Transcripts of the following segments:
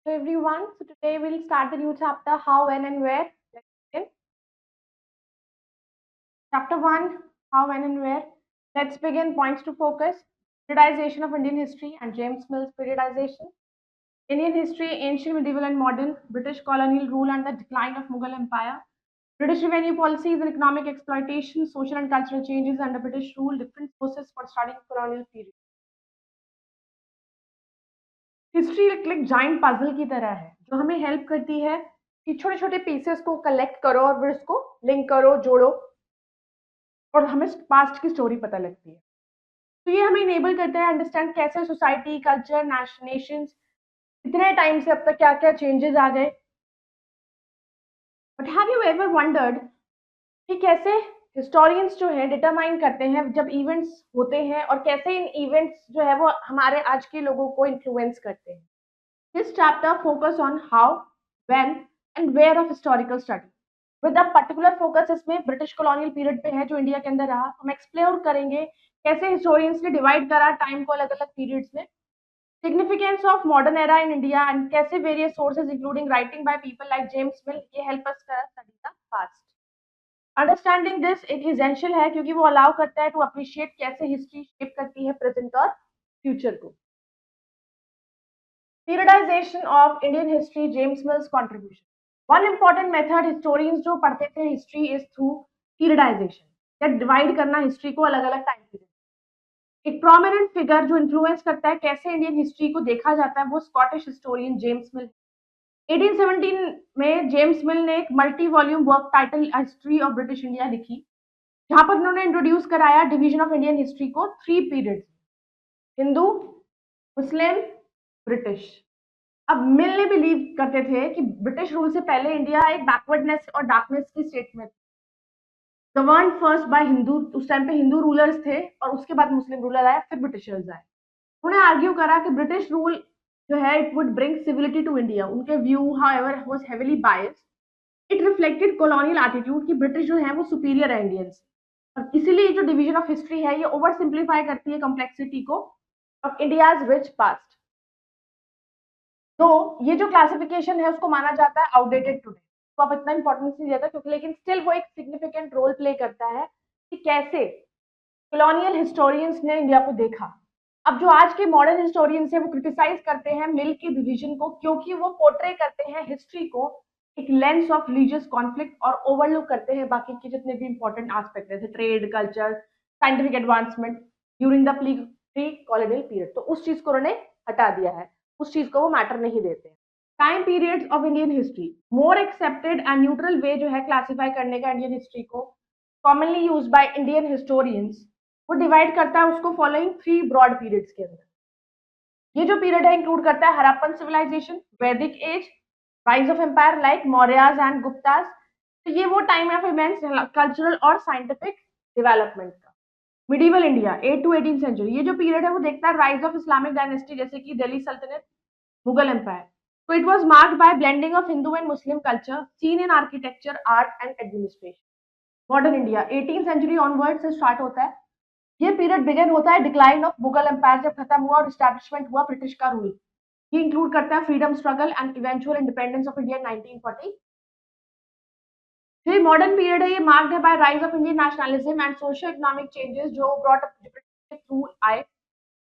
Hello everyone. So today we'll start the new chapter How, When and Where. Let's begin. Chapter 1 How, When and Where. Let's begin. Points to focus. Periodization of Indian history and James Mill's periodization. Indian history, ancient, medieval and modern. British colonial rule and the decline of Mughal Empire. British revenue policies and economic exploitation, social and cultural changes under British rule, different sources for studying colonial period. History एक giant puzzle की तरह है जो हमें help करती है कि छोटे छोटे पीसेस को कलेक्ट करो और फिर उसको लिंक करो, जोड़ो और हमें पास्ट की स्टोरी पता लगती है। तो ये हमें इनेबल करता है अंडरस्टैंड कैसे सोसाइटी, कल्चर, नेशंस इतने टाइम से अब तक क्या क्या चेंजेस आ गए। But have you ever wondered कि कैसे हिस्टोरियंस जो है डिटरमाइन करते हैं जब इवेंट्स होते हैं और कैसे इन इवेंट्स जो है वो हमारे आज के लोगों को इन्फ्लुएंस करते हैं। This chapter focus on how, when and where of historical study. With a particular focus इसमें ब्रिटिश कॉलोनियल पीरियड पे है जो इंडिया के अंदर रहा। हम एक्सप्लोर करेंगे कैसे हिस्टोरियंस ने डिवाइड करा टाइम को अलग अलग पीरियड्स में, significance of modern era in India and कैसे various sources including writing by people like James Mill ये help us study the past. Understanding this एक एसेंशियल है क्योंकि वो अलाउ करता है टू अप्रिशिएट कैसे हिस्ट्री शेप करती है प्रेजेंट और फ्यूचर को। Periodization of Indian history, James Mill's contribution. One important method historians जो पढ़ते थे history is through periodization. या डिवाइड करना हिस्ट्री को अलग अलग टाइम पीरियड। एक प्रोमिनेंट फिगर जो इन्फ्लुएंस करता है कैसे इंडियन हिस्ट्री को देखा जाता है वो स्कॉटिश हिस्टोरियन जेम्स मिल। 1817 में जेम्स मिल ने एक multi volume work title history of British India लिखी जहां पर उन्होंने इंट्रोड्यूस कराया डिवीजन ऑफ इंडियन हिस्ट्री को 3 पीरियड्स, हिंदू, मुस्लिम, ब्रिटिश। अब मिल ने बिलीव करते थे कि ब्रिटिश रूल से पहले इंडिया एक बैकवर्डनेस और डार्कनेस की स्टेट में गवर्न फर्स्ट बाय हिंदू। उस टाइम पे हिंदू रूलर्स थे और उसके बाद मुस्लिम रूलर आए, फिर ब्रिटिशर्स आए। उन्होंने आर्ग्यू करा कि ब्रिटिश रूल जो है it would bring civility to India. उनके view however was heavily biased. It reflected colonial attitude कि ब्रिटिश जो है वो सुपीरियर है इंडियन से, और इसीलिए जो डिवीजन ऑफ हिस्ट्री है ये ओवर सिंप्लीफाई करती है कॉम्प्लेक्सिटी को ऑफ इंडियाज रिच पास्ट। तो ये जो क्लासिफिकेशन है उसको माना जाता है आउटडेटेड टुडे, तो आप इतना इंपॉर्टेंस नहीं देता क्योंकि लेकिन स्टिल वो एक सिग्निफिकेंट रोल प्ले करता है कि कैसे कॉलोनियल हिस्टोरियंस ने इंडिया को देखा। अब जो आज के मॉडर्न हिस्टोरियंस है वो क्रिटिसाइज करते हैं मिल की डिवीजन को क्योंकि वो पोर्ट्रे करते हैं हिस्ट्री को एक लेंस ऑफ रिलीजियस कॉन्फ्लिक्ट और ओवरलुक करते हैं बाकी के जितने भी इंपॉर्टेंट एस्पेक्ट जैसे trade, culture, scientific advancement during the pre colonial period. तो उस चीज को उन्होंने हटा दिया है, उस चीज को वो मैटर नहीं देते। Time periods of Indian history, more accepted and neutral way जो है क्लासिफाई करने का इंडियन हिस्ट्री को commonly use by Indian historians, वो डिवाइड करता है उसको फॉलोइंग 3 ब्रॉड पीरियड्स के अंदर। ये जो पीरियड है इंक्लूड करता है Harappan civilization, Vedic age, rise of empire like Mauryas and Guptas. तो ये वो टाइम ऑफ इमेंस कल्चरल और साइंटिफिक डेवलपमेंट का। मिडिवल इंडिया 8 to 18 सेंचुरी, ये जो पीरियड है वो देखता है राइज ऑफ इस्लामिक डायनेस्टी जैसे कि दिल्ली सल्तनत, Mughal empire. So it was marked by blending of Hindu and Muslim culture seen in architecture, art and administration. Modern India 18th century onwards से स्टार्ट होता है। ये पीरियड बिगन होता है डिक्लाइन ऑफ मुगल एम्पायर जब खत्म हुआ और एस्टैब्लिशमेंट हुआ ब्रिटिश का रूल। ये इंक्लूड करता है freedom struggle and eventual independence of India 1940। फिर मॉडर्न पीरियड है, ये मार्क्ड है by rise of Indian nationalism and social economic changes जो ब्रॉट अप थ्रू आए।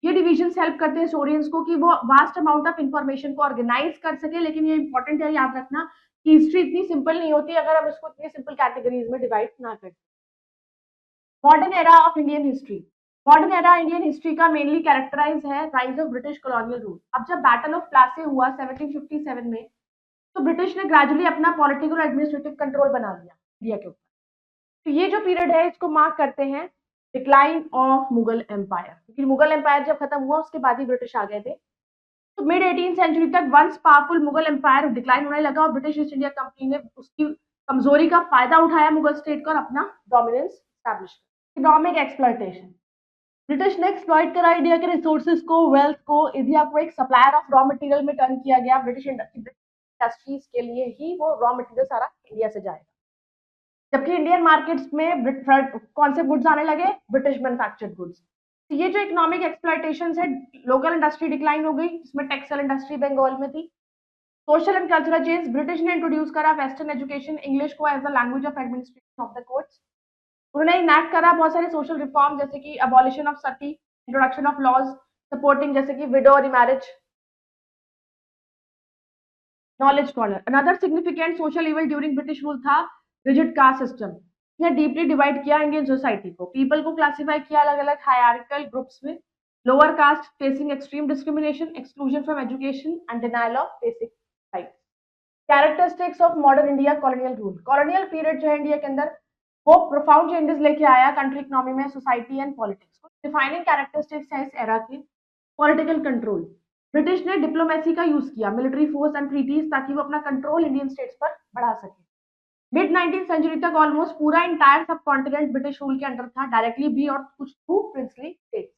ये डिविजन्स हेल्प करते हैं स्टोरियंस को कि वो वास्ट अमाउंट ऑफ इंफॉर्मेशन को ऑर्गेनाइज कर सके। लेकिन ये इंपॉर्टेंट है याद रखना कि हिस्ट्री इतनी सिंपल नहीं होती अगर हम इसको इतनी सिंपल कैटेगरीज में डिवाइड ना करें। Modern era of Indian history, modern era Indian history का मेनली कैरेक्टराइज है rise of British colonial rule. अब जब बैटल ऑफ प्लासी हुआ 1757 में, तो ब्रिटिश ने ग्रेजुअली अपना पॉलिटिकल एडमिनिस्ट्रेटिव कंट्रोल बना लिया इंडिया के ऊपर। तो ये जो पीरियड है इसको मार्क करते हैं डिक्लाइन ऑफ मुगल एम्पायर, क्योंकि मुगल एम्पायर जब खत्म हुआ उसके बाद ही ब्रिटिश आ गए थे। तो मिड 18 सेंचुरी तक once powerful Mughal empire decline होने लगा और ब्रिटिश ईस्ट इंडिया कंपनी ने उसकी कमजोरी का फायदा उठाया मुगल स्टेट का और अपना डोमिनेंस स्टैब्लिश किया। इकोनॉमिक एक्सप्लॉयटेशन, ब्रिटिश ने एक्सप्लॉइट करा इंडिया के रिसोर्सेज को, वेल्थ को। इंडिया को एक सप्लायर ऑफ रॉ मटेरियल में टर्न किया गया। ब्रिटिश इंडस्ट्रीज के लिए ही वो रॉ मटेरियल सारा इंडिया से जाएगा, जबकि इंडियन मार्केट्स में कौन से गुड्स आने लगे, ब्रिटिश मैन्युफैक्चर्ड गुड्स। तो ये जो इकोनॉमिक एक्सप्लॉयटेशन है, लोकल इंडस्ट्री डिक्लाइन हो गई जिसमें टेक्सटाइल इंडस्ट्री बंगाल में थी। Social and cultural change, British ने इंट्रोड्यूस करा वेस्टर्न एजुकेशन, इंग्लिश को as a language of administration of the courts. उन्होंने इनैक्ट करा बहुत सारे सोशल रिफॉर्म जैसे कि abolition of sati, introduction of laws supporting जैसे कि widow remarriage, knowledge corner. Another significant social evil during British rule था रिजिड कास्ट सिस्टम। इसने डीपली डिवाइड किया इंडियन सोसाइटी को, पीपल को क्लासिफाई किया अलग अलग हायरार्किकल ग्रुप्स में, lower caste facing extreme discrimination, exclusion from education and denial of basic rights. Characteristics of modern India colonial rule, colonial period जो है इंडिया के अंदर वो प्रोफाउंड चेंजेस लेके आया कंट्री इकोनॉमी में, सोसाइटी एंड पॉलिटिक्स को। डिफाइनिंग कैरेक्टरिस्टिक्स है इस एरा के, पॉलिटिकल कंट्रोल, ब्रिटिश ने डिप्लोमेसी का यूज किया, मिलिट्री फोर्स एंड ट्रीटीज, ताकि वो अपना कंट्रोल इंडियन स्टेट्स पर बढ़ा सके। मिड 19th सेंचुरी तक ऑलमोस्ट पूरा इंटायर सब कॉन्टिनेंट ब्रिटिश रूल के अंडर था, डायरेक्टली भी और कुछ through princely states.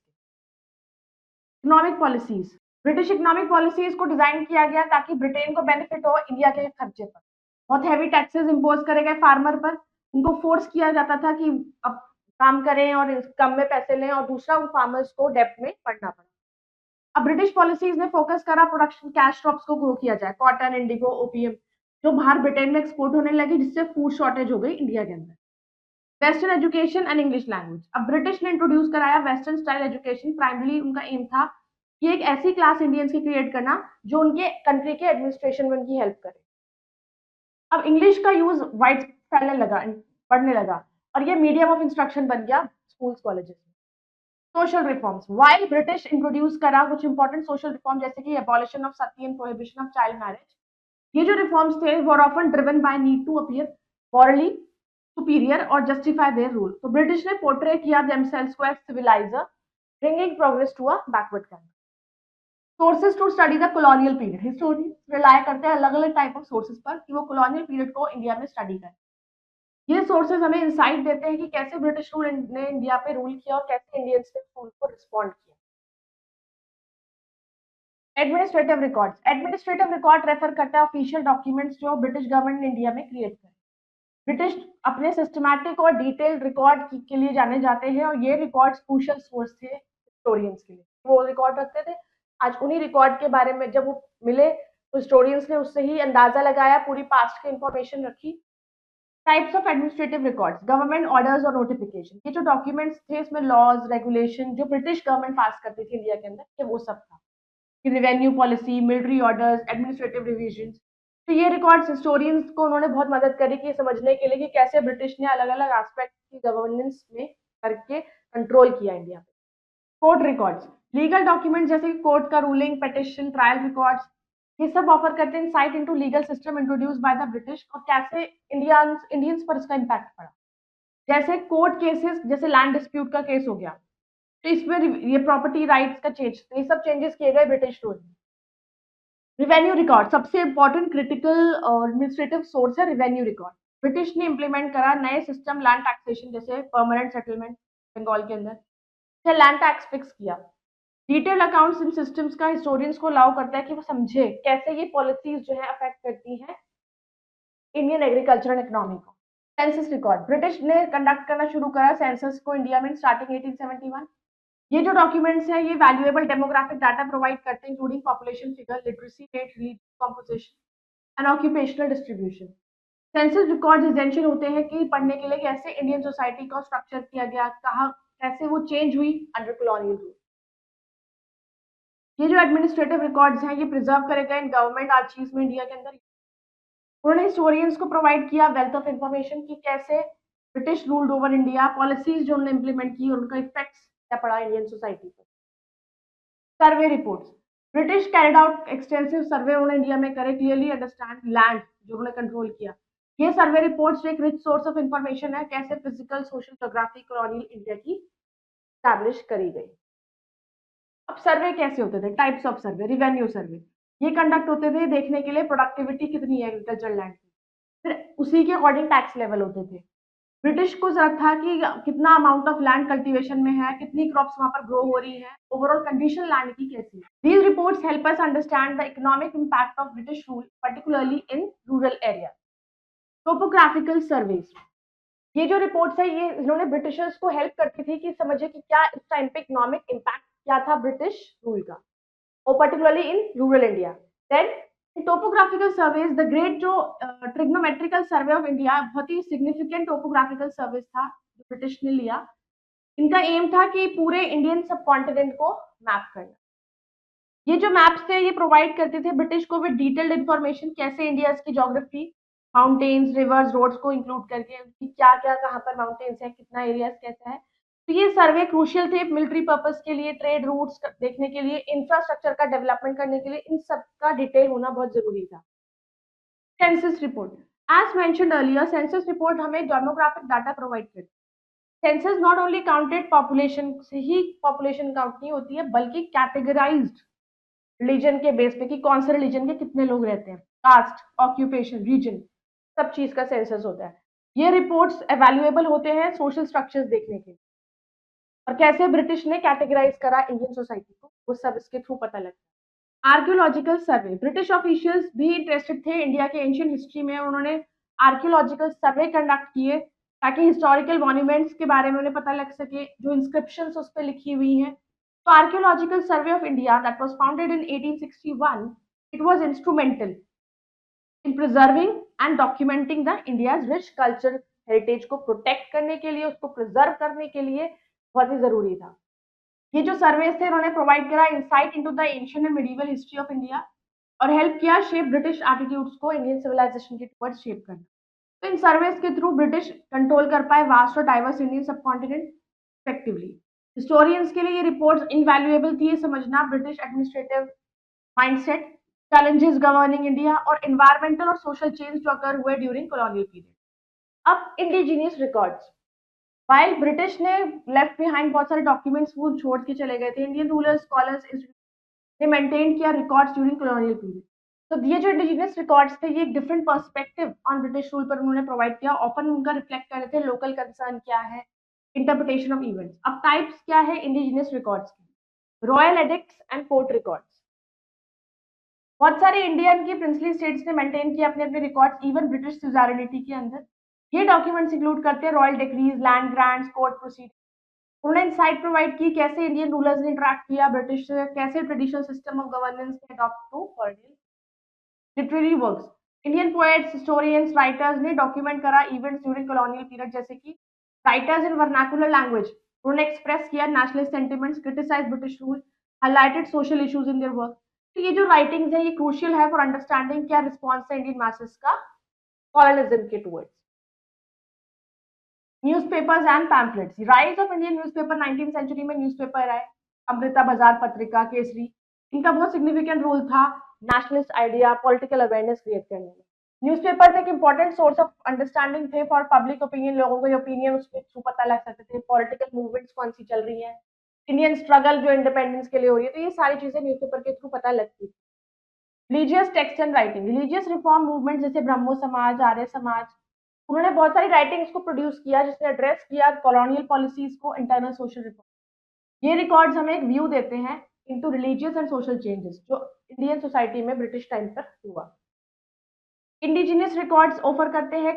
Economic policies, British economic policies को डिजाइन किया गया ताकि ब्रिटेन को बेनिफिट हो इंडिया के खर्चे पर। बहुत हैवी टैक्सेस इंपोज करे गए फार्मर पर, उनको फोर्स किया जाता था कि अब काम करें और कम में पैसे लें, और दूसरा उन फार्मर्स को डेप्ट में पड़ना पड़ा। अब ब्रिटिश पॉलिसीज ने फोकस करा प्रोडक्शन कैश क्रॉप्स को ग्रो किया जाए, कॉटन, इंडिगो, ओपीएम, जो बाहर ब्रिटेन में एक्सपोर्ट होने लगी, जिससे फूड शॉर्टेज हो गई इंडिया के अंदर। Western education and English language, अब ब्रिटिश ने इंट्रोड्यूस कराया वेस्टर्न स्टाइल एजुकेशन। प्राइमरली उनका एम था कि एक ऐसी क्लास इंडियंस की क्रिएट करना जो उनके कंट्री के एडमिनिस्ट्रेशन में उनकी हेल्प करे। अब इंग्लिश का यूज वाइड फैलने लगा, पढ़ने लगा, और ये मीडियम ऑफ इंस्ट्रक्शन बन गया स्कूल्स कॉलेजेस में। Social reforms, while British introduce करा कुछ इंपॉर्टेंट सोशल रिफॉर्म जैसे कि abolition of sati and prohibition of child marriage. ये जो रिफॉर्म्स थे were often driven by need to appear morally superior और जस्टिफाई देयर रूल। तो ब्रिटिश ने पोर्ट्रे किया देमसेल्व्स को as civiliser, bringing progress to a backward country. Sources to study the colonial period, historians rely करते हैं अलग अलग type of sources पर कि वो कॉलोनियल पीरियड को इंडिया में स्टडी करें। ये सोर्सेज हमें इंसाइट देते हैं कि कैसे ब्रिटिश रूल ने इंडिया पे रूल किया और कैसे इंडियंस ने रूल को रिस्पॉन्ड किया। Administrative records, administrative record refer करता है ऑफिशियल डॉक्यूमेंट्स जो ब्रिटिश गवर्नमेंट ने इंडिया में क्रिएट करे। ब्रिटिश अपने सिस्टमैटिक और डिटेल्ड रिकॉर्ड के लिए जाने जाते हैं, और ये रिकॉर्ड्स क्रूशियल सोर्स थे हिस्टोरियंस के लिए। वो रिकॉर्ड रखते थे, आज उन्हीं रिकॉर्ड के बारे में जब वो मिले तो हिस्टोरियंस ने उससे ही अंदाजा लगाया, पूरी पास्ट की इंफॉर्मेशन रखी। Types of administrative records, government orders और नोटिफिकेशन, ये जो डॉक्यूमेंट्स थे इसमें लॉज, रेगुलेशन जो ब्रिटिश गवर्नमेंट पास करती थी इंडिया के अंदर, ये वो सब था। Revenue policy, military orders, administrative revision. तो ये रिकॉर्ड्स हिस्टोरियंस को उन्होंने बहुत मदद करी कि समझने के लिए कि कैसे ब्रिटिश ने अलग अलग एस्पेक्ट की गवर्नेंस में करके कंट्रोल किया इंडिया पे। कोर्ट रिकॉर्ड्स, लीगल डॉक्यूमेंट जैसे कि कोर्ट का रूलिंग, पिटिशन, ट्रायल रिकॉर्ड्स, ये सब ऑफर करते हैं insight into legal system introduce by the British और कैसे इंडियंस पर इसका इम्पैक्ट पड़ा। जैसे कोर्ट केसेस, जैसे लैंड डिस्प्यूट का केस हो गया, तो इसमें ये प्रॉपर्टी राइट्स का चेंज, ये सब चेंजेस किए गए ब्रिटिश रूल में। रिवेन्यू रिकॉर्ड, सबसे इंपॉर्टेंट क्रिटिकल एडमिनिस्ट्रेटिव सोर्स है रिवेन्यू रिकॉर्ड। ब्रिटिश ने इंप्लीमेंट करा नए सिस्टम, लैंड टैक्सेशन जैसे परमानेंट सेटलमेंट बंगाल के अंदर, लैंड टैक्स फिक्स किया। डिटेल अकाउंट्स इन सिस्टम्स का हिस्टोरियंस को अलाउ करता है कि वो समझे कैसे ये पॉलिसीज जो है अफेक्ट करती हैं इंडियन एग्रीकल्चर एंड इकोनॉमी को। सेंसस रिकॉर्ड, ब्रिटिश ने कंडक्ट करना शुरू करा सेंसस को इंडिया में स्टार्टिंग 1871। ये जो डॉक्यूमेंट्स हैं ये वैल्यूएबल डेमोग्राफिक डाटा प्रोवाइड करते हैं including population figure, literacy rate, religious composition and occupational distribution. Census records essential होते हैं कि पढ़ने के लिए कैसे इंडियन सोसाइटी का स्ट्रक्चर किया गया, कहाँ कैसे वो चेंज हुई अंडर कॉलोनियल रूल। ये जो एडमिनिस्ट्रेटिव रिकॉर्ड्स हैं ये प्रिजर्व करे गए इन गवर्नमेंट आर्चीव्स में इंडिया के अंदर। उन्होंने हिस्टोरियंस को प्रोवाइड किया वेल्थ ऑफ इंफॉर्मेशन कि कैसे British ruled over India, policies जो उन्होंने इंप्लीमेंट की उनका इफेक्ट्स क्या पड़ा इंडियन सोसाइटी पर। Survey reports, British carried out extensive survey उन्होंने इंडिया में करे, क्लियरली अंडरस्टैंड लैंड जो उन्होंने कंट्रोल किया। ये सर्वे रिपोर्ट्स एक रिच सोर्स ऑफ इंफॉर्मेशन है कैसे physical, social, geography colonial India की स्टैब्लिश करी गई। अब सर्वे कैसे होते थे, टाइप्स ऑफ सर्वे, रिवेन्यू सर्वे, ये कंडक्ट होते थे देखने के लिए प्रोडक्टिविटी कितनी है एग्रीकल्चर लैंड की, फिर उसी के अकॉर्डिंग टैक्स लेवल होते थे। ब्रिटिश को जरूरत था कि कितना अमाउंट ऑफ लैंड कल्टीवेशन में है, कितनी क्रॉप्स वहां पर ग्रो हो रही है, ओवरऑल कंडीशन लैंड की कैसी है। These reports help us understand the economic impact of British rule particularly in rural area. Topographical surveys, ये जो रिपोर्ट्स है ये इन्होंने ब्रिटिशर्स को हेल्प करती थी कि समझे कि क्या इस टाइम पे इकोनॉमिक इंपैक्ट क्या था ब्रिटिश रूल का, और particularly in rural India. Then topographical surveys, the great जो ट्रिग्नोमेट्रिकल सर्वे ऑफ इंडिया बहुत ही सिग्निफिकेंट टोपोग्राफिकल सर्विस था जो ब्रिटिश ने लिया। इनका एम था कि पूरे इंडियन सब कॉन्टिनेंट को मैप करना। ये जो मैप्स थे ये प्रोवाइड करते थे ब्रिटिश को विद डिटेल्ड इन्फॉर्मेशन, कैसे इंडिया की ज्योग्राफी, माउंटेन्स, रिवर्स, रोड्स को इंक्लूड करके कि क्या क्या कहाँ पर माउंटेन्स है, कितना एरिया कैसा है। तो ये सर्वे क्रूशियल थे मिलिट्री पर्पस के लिए, ट्रेड रूट्स देखने के लिए, इंफ्रास्ट्रक्चर का डेवलपमेंट करने के लिए, इन सब का डिटेल होना बहुत जरूरी था। Census report, as mentioned earlier, census report हमें डेमोग्राफिक डाटा प्रोवाइड करती है। Census not only counted population से ही पॉपुलेशन काउंट नहीं होती है, बल्कि कैटेगराइज्ड रिलीजन के बेस पे कि कौन से रिलीजन के कितने लोग रहते हैं, कास्ट, ऑक्यूपेशन, रीजन, सब चीज का सेंसस होता है। ये रिपोर्ट्स एवेल्युएबल होते हैं सोशल स्ट्रक्चर्स देखने के, और कैसे ब्रिटिश ने कैटेगराइज करा इंडियन सोसाइटी को, वो सब इसके थ्रू पता लगता है। आर्कियोलॉजिकल सर्वे, ब्रिटिश ऑफिशियल्स भी इंटरेस्टेड थे इंडिया के एंशियंट हिस्ट्री में, उन्होंने आर्कियोलॉजिकल सर्वे कंडक्ट किए ताकि हिस्टोरिकल मॉन्यूमेंट्स के बारे में उन्हें पता लग सके, जो इंस्क्रिप्शंस उस पर लिखी हुई हैं। So Archaeological Survey of India that was founded in 1861, it was instrumental in preserving and documenting the India's rich culture heritage को प्रोटेक्ट करने के लिए, उसको प्रिजर्व करने के लिए बहुत ही जरूरी था। ये जो सर्वेस थे उन्होंने प्रोवाइड करा insight into the ancient and medieval history of India और हेल्प किया शेप ब्रिटिश एटीट्यूड्स को इंडियन सिविलाइजेशन के टुवर्ड्स शेप करना। तो इन सर्वेस के थ्रू ब्रिटिश कंट्रोल कर पाए वास्ट और डाइवर्स इंडियन सब कॉन्टिनेंट इफेक्टिवली। हिस्टोरियंस के लिए ये रिपोर्ट्स इनवैल्यूएबल थी, समझना British administrative mindset, challenges governing India और एनवायरमेंटल और सोशल चेंज जो अकर हुए ड्यूरिंग कॉलोनियल पीरियड। अब इंडिजीनियस रिकॉर्ड्स, वाइल ब्रिटिश ने लेफ्ट बिहाइंड बहुत सारे डॉक्यूमेंट्स वो छोड़ के चले गए थे, इंडियन रूलर्स, स्कॉलर्स ने मेंटेन किया रिकॉर्ड्स ड्यूरिंग कॉलोनियल पीरियड। तो ये जो इंडिजीनियस रिकॉर्ड्स थे ये एक different perspective on British rule पर उन्होंने प्रोवाइड किया, ऑफन उनका रिफ्लेक्ट कर रहे थे लोकल कंसर्न क्या है, इंटरप्रिटेशन ऑफ इवेंट्स। अब टाइप्स क्या है इंडिजीनियस रिकॉर्ड्स की, royal addicts and court records. बहुत सारे इंडियन की प्रिंसली स्टेट्स ने मेंटेन किया अपने अपने रिकॉर्ड्स इवन ब्रिटिश सुजारिलिटी के अंदर। ये डॉक्यूमेंट्स इंक्लूड करते हैं royal decrees, land grants, court proceeding. उन्होंने इंसाइट प्रोवाइड की कैसे इंडियन रूलर्स ने इंटरेक्ट किया ब्रिटिश से, कैसे ट्रेडिशनल सिस्टम ऑफ गवर्नेंस ने adopt to colonial. Literary works, Indian poets, historians, writers ने डॉक्यूमेंट करा इवेंट्स ड्यूरिंग कॉलोनियल पीरियड, जैसे कि राइटर्स इन वर्नाकुलर लैंग्वेज, उन्होंने एक्सप्रेस किया nationalist sentiments, criticise British rule, highlighted social issues in their work. तो ये जो राइटिंग्स है ये क्रूशियल है फॉर अंडरस्टैंडिंग क्या रिस्पॉन्स है इंडियन मासेस का कॉलोनिज्म के towards. Newspapers and pamphlets, rise of Indian newspaper 19th century में न्यूज़पेपर आए, अमृता बाजार पत्रिका, केसरी, इनका बहुत सिग्निफिकेंट रोल था nationalist idea, political awareness create करने में। न्यूज़पेपर्स एक इंपॉर्टेंट सोर्स ऑफ अंडरस्टैंडिंग थे फॉर पब्लिक ओपिनियन, लोगों के ओपिनियन उसके थ्रू पता लग सकते थे, पॉलिटिकल मूवमेंट्स कौन सी चल रही है, इंडियन स्ट्रगल जो इंडिपेंडेंस के लिए हो रही है, तो ये सारी चीजें न्यूज़पेपर के थ्रू पता लगती थी। Religious text and writing, religious reform movement जैसे ब्रह्मो समाज, आर्य समाज, उन्होंने बहुत सारी राइटिंग्स को प्रोड्यूस किया जिसने एड्रेस किया कॉलोनियल पॉलिसीज को, इंटरनल सोशल रिफॉर्म। ये रिकॉर्ड्स हमें एक व्यू देते हैं into religious and social changes जो इंडियन सोसाइटी में ब्रिटिश टाइम पर हुआ। इंडिजिनियस रिकॉर्ड्स ऑफर करते हैं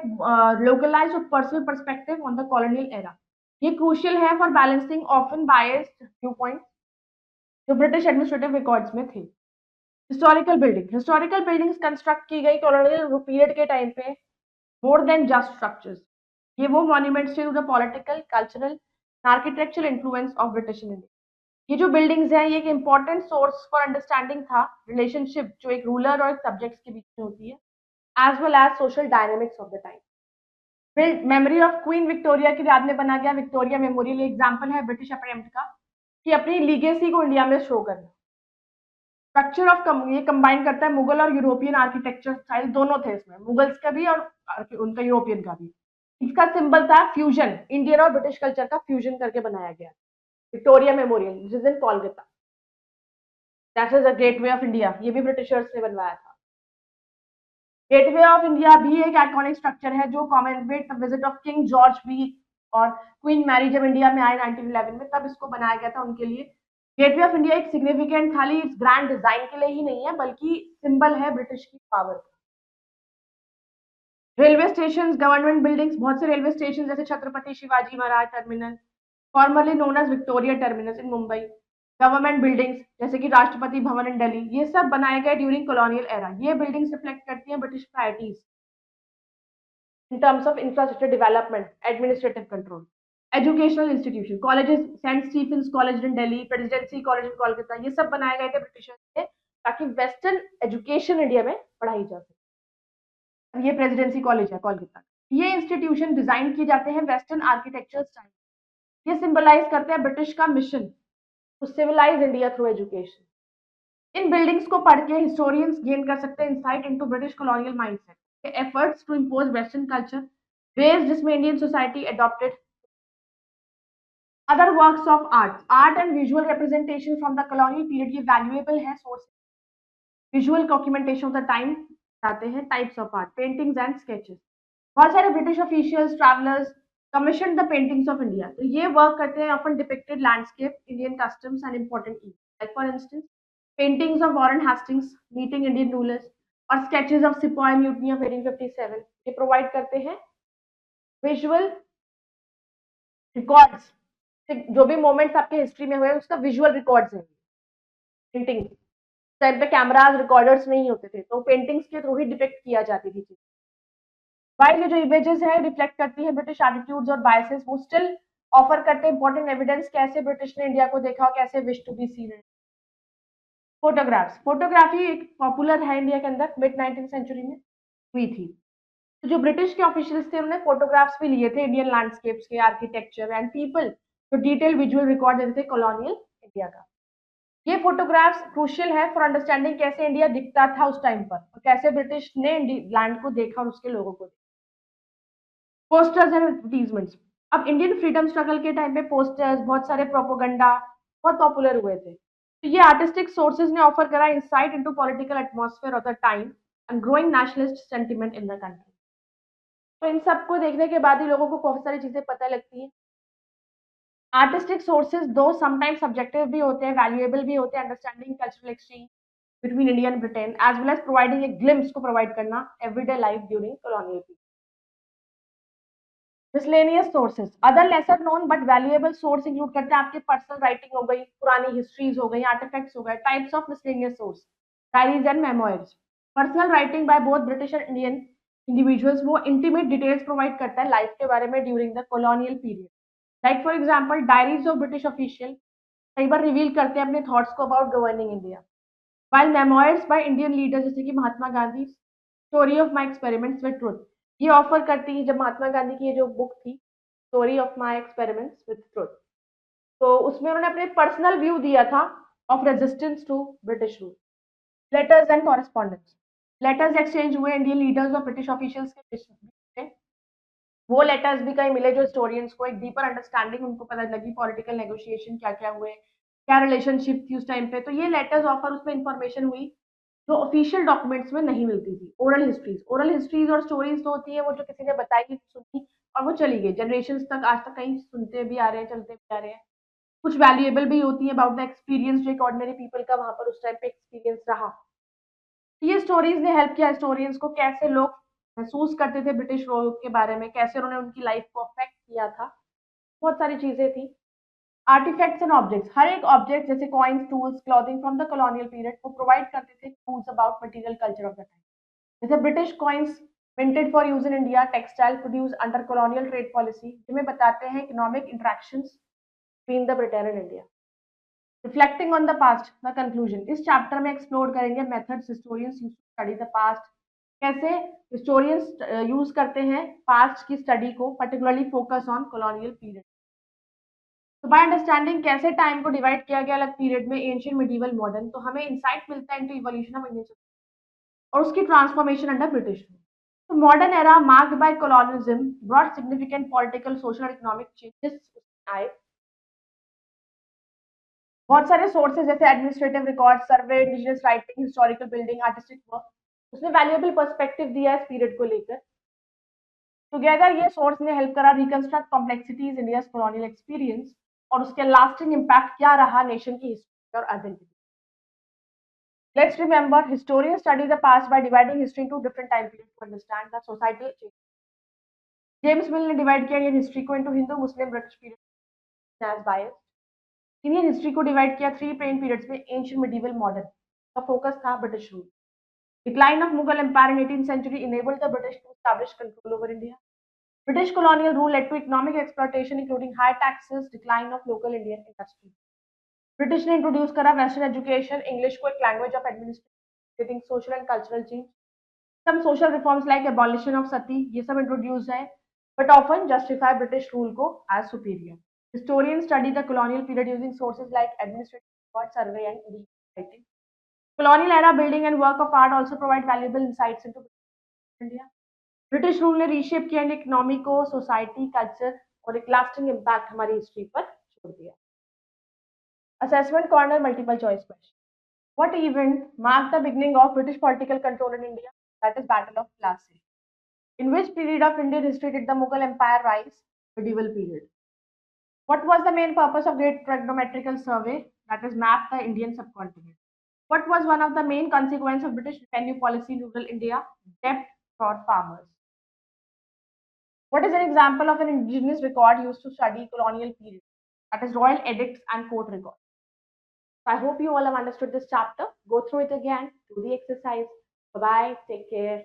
लोकलाइज्ड और personal perspective on the colonial era. ये क्रूशियल है for balancing often biased view points जो ब्रिटिश एडमिनिस्ट्रेटिव रिकॉर्ड्स में थे। Historical building, historical buildings construct की गई कॉलोनियल पीरियड के टाइम पे, more than just structures. ये वो monuments थे to the political, cultural, architectural influence of British in India. ये जो buildings हैं ये एक important source for understanding था relationship जो एक ruler और एक subjects के बीच में होती है, as well as social dynamics of the time. Build memory of Queen Victoria की याद में बना गया विक्टोरिया मेमोरियल, एग्जाम्पल है ब्रिटिश अटेम्प्ट का कि अपनी लीगेसी को इंडिया में शो करना। स्ट्रक्चर ऑफ ये कंबाइन करता है मुगल और यूरोपियन आर्किटेक्चर स्टाइल, दोनों थे इसमें, मुगल्स का भी और उनका यूरोपियन का भी। इसका सिंबल था फ्यूजन, इंडियन और ब्रिटिश कल्चर का फ्यूजन करके बनाया गया। विक्टोरिया मेमोरियल जिस दिन Kolkata, that is the gateway of India, ये भी ब्रिटिशर्स ने बनवाया था। गेटवे ऑफ इंडिया भी एक आइकॉनिक स्ट्रक्चर है जो commemorate the visit of king George B और क्वीन मैरी जब इंडिया में आए 1911 में, तब इसको बनाया गया था उनके लिए। गेटवे ऑफ इंडिया एक सिग्निफिकेंट खाली इस ग्रैंड डिजाइन के लिए ही नहीं है बल्कि सिंबल है ब्रिटिश की पावर का। रेलवे स्टेशन, गवर्नमेंट बिल्डिंग्स, बहुत से रेलवे स्टेशन जैसे Chhatrapati Shivaji Maharaj terminal, formerly known as Victoria Terminus in Mumbai, government buildings जैसे कि राष्ट्रपति भवन इन दिल्ली, ये सब बनाए गए ड्यूरिंग कॉलोनियल एरा। ये बिल्डिंग्स रिफ्लेक्ट करती हैं British priorities in terms of infrastructure development, administrative control. Educational institution, colleges, St. Stephen's College in Delhi, Presidency College in Kolkata, ये सब बनाए गए थे ब्रिटिशर्स ने ताकि वेस्टर्न एजुकेशन इंडिया में पढ़ाई जा सके। अब ये प्रेसिडेंसी कॉलेज है कोलकाता। ये इंस्टीट्यूशन डिजाइन किए जाते हैं वेस्टर्न आर्किटेक्चर स्टाइल। ये सिंबलाइज करते हैं ब्रिटिश का mission to civilise India through education. इन बिल्डिंग्स को पढ़ के हिस्टोरियंस गेन कर सकते हैं insight into British colonial mindset, efforts to impose Western culture, ways जिसमें Indian society adopted other works of art and visual representation from the colonial period, ये valuable है source। visual documentation of the time आते हैं, types of art, paintings and sketches। बहुत सारे British officials travellers commission the paintings of India, तो ये work करते हैं often depicted landscape, Indian customs and important events, like for instance paintings of Warren Hastings meeting Indian rulers और sketches of सिपाही mutiny of 1857। ये provide करते हैं visual records, जो भी मोमेंट्स आपके हिस्ट्री में हुए उसका विजुअल रिकॉर्ड्स है। पेंटिंग टाइम पे कैमराज रिकॉर्डर्स नहीं होते थे, तो पेंटिंग्स के थ्रू ही डिपिक्ट किया जाती थी। वाइल ये जो इमेजेस है रिफ्लेक्ट करती है ब्रिटिश एटीट्यूड्स और बायसेस, वो स्टिल ऑफर करते हैं इंपॉर्टेंट एविडेंस कैसे ब्रिटिश ने इंडिया को देखा और कैसे wish to be seen. Photographs, photography एक पॉपुलर है इंडिया के अंदर, मिड 19th सेंचुरी में हुई थी। तो जो ब्रिटिश के ऑफिशियल्स थे उन्होंने फोटोग्राफ्स भी लिए थे इंडियन लैंडस्केप्स के, आर्किटेक्चर एंड पीपल, जो डिटेल विजुअल रिकॉर्ड देते थे कॉलोनियल इंडिया का। ये फोटोग्राफ्स क्रूशियल है फॉर अंडरस्टैंडिंग कैसे इंडिया दिखता था उस टाइम पर और कैसे ब्रिटिश ने लैंड को देखा और उसके लोगों को। पोस्टर्स एंड एडवर्टीजमेंट्स, अब इंडियन फ्रीडम स्ट्रगल के टाइम पे पोस्टर्स, बहुत सारे प्रोपोगंडा बहुत पॉपुलर हुए थे। तो ये आर्टिस्टिक सोर्सेज ने ऑफर करा insight into political atmosphere of the time and growing nationalist sentiment in the country. तो इन सबको देखने के बाद ही लोगों को बहुत सारी चीजें पता लगती हैं। आर्टिस्टिक सोर्सेज दो समटाइम्स सब्जेक्टिव भी होते हैं, वैल्यूएबल भी होते हैं, understanding cultural exchange between India and Britain as well as providing a glimpse को प्रोवाइड करना everyday life during colonial period. Miscellaneous sources, other lesser known but valuable source include करते हैं आपके पर्सनल राइटिंग हो गई, पुरानी हिस्ट्रीज हो गई, आर्टिफैक्ट्स हो गए। Types of miscellaneous source, diaries and memoirs, personal writing by both British and Indian individuals, वो इंटीमेट डिटेल्स प्रोवाइड करता है लाइफ के बारे में during the colonial period. Like for example diaries of British official कई बार रिवील करते हैं अपने थॉट्स को about governing India, while memoirs by Indian leaders जैसे कि Mahatma Gandhi, story of my experiments with truth, ये ऑफर करती है। जब महात्मा गांधी की ये जो बुक थी story of my experiments with truth, तो उसमें उन्होंने अपने पर्सनल व्यू दिया था of resistance to British rule. Letters and correspondence, letters exchange हुए इंडियन लीडर्स और ब्रिटिश ऑफिशियल्स के बीच में। वो लेटर्स भी कहीं मिले जो हिस्टोरियंस को एक डीपर अंडरस्टैंडिंग उनको पता लगी, पॉलिटिकल नेगोशिएशन क्या क्या हुए, क्या रिलेशनशिप थी उस टाइम पे। तो ये लेटर्स ऑफर उसमें इंफॉर्मेशन हुई जो ऑफिशियल डॉक्यूमेंट्स में नहीं मिलती थी। ओरल हिस्ट्रीज और स्टोरीज तो होती है वो जो किसी ने बताई सुनी और वो चली गई जनरेशन तक, आज तक कहीं सुनते भी आ रहे हैं, चलते भी आ रहे हैं। कुछ वैल्यूएबल भी होती है अबाउट द एक्सपीरियंस जो एक ऑर्डिनरी पीपल का वहां पर उस टाइम पे एक्सपीरियंस रहा। ये स्टोरीज ने हेल्प किया हिस्टोरियंस को, कैसे लोग महसूस करते थे ब्रिटिश रूल के बारे में, कैसे उन्होंने उनकी लाइफ को अफेक्ट किया था। बहुत सारी चीजें थी। आर्टिफैक्ट्स एंड ऑब्जेक्ट्स, हर एक ऑब्जेक्ट जैसे coins, tools, clothing from the colonial period को प्रोवाइड करते थे clues about material culture of the time. जैसे British coins minted for use in India, textile produced under colonial trade policy, जिनमें बताते हैं economic interactions between the Britain and India। Reflecting on the past, the conclusion, इस chapter में explore करेंगे methods historians use to study the past, कैसे historians use करते हैं past की स्टडी को, particularly focus on colonial period. तो by understanding कैसे टाइम को डिवाइड किया गया अलग पीरियड में, एंशियंट, मिडिवल, मॉडर्न, तो हमें इंसाइट मिलता है इनटू इवोल्यूशन ऑफ इंडियन और उसकी ट्रांसफॉर्मेशन अंडर ब्रिटिश। तो modern era marked by colonialism brought significant political, social और इकोनॉमिक चेंजेस आए। बहुत सारे सोर्सेज जैसे administrative record, survey, indigenous writing, historical building, artistic work, उसने वैल्यूएबल पर्सपेक्टिव दिया है इस पीरियड को लेकर। टुगेदर ये सोर्स ने हेल्प करा reconstruct complexities India's colonial experience और उसके लास्टिंग इम्पैक्ट क्या रहा नेशन की हिस्ट्री और identity. Let's remember, historians study the past by dividing history into different time periods to understand the societal change. James Mill ने divide किया Indian history को into Hindu, Muslim, British period as bias. Indian history को divide किया 3 main periods में, ancient, medieval, modern. का focus था British rule. Decline of Mughal empire in 18th century enabled the British to establish control over India. British colonial rule led to economic exploitation, including high taxes, decline of local Indian industry. British ने introduce करा western education, English को एक language of administrating social and cultural change. Some social reforms like abolition of sati, ये सब introduce है, but often justify British rule को as superior. Historians study the colonial period using sources like administrative record, survey, and writing. Colonial era building and work of art also provide valuable insights into India. British rule ने reshape किया Indian economy को, society, culture और एक lasting impact हमारी history पर छोड़ दिया। Assessment corner multiple choice question. What event marked the beginning of British political control in India? That is Battle of Plassey. In which period of Indian history did the Mughal Empire rise? Medieval period. What was the main purpose of Great Trigonometrical Survey? That is map the Indian subcontinent. What was one of the main consequences of British revenue policy in rural India? Debt for farmers. What is an example of an indigenous record used to study colonial period? That is royal edicts and court records. So I hope you all have understood this chapter. Go through it again, do the exercise. Bye bye, take care.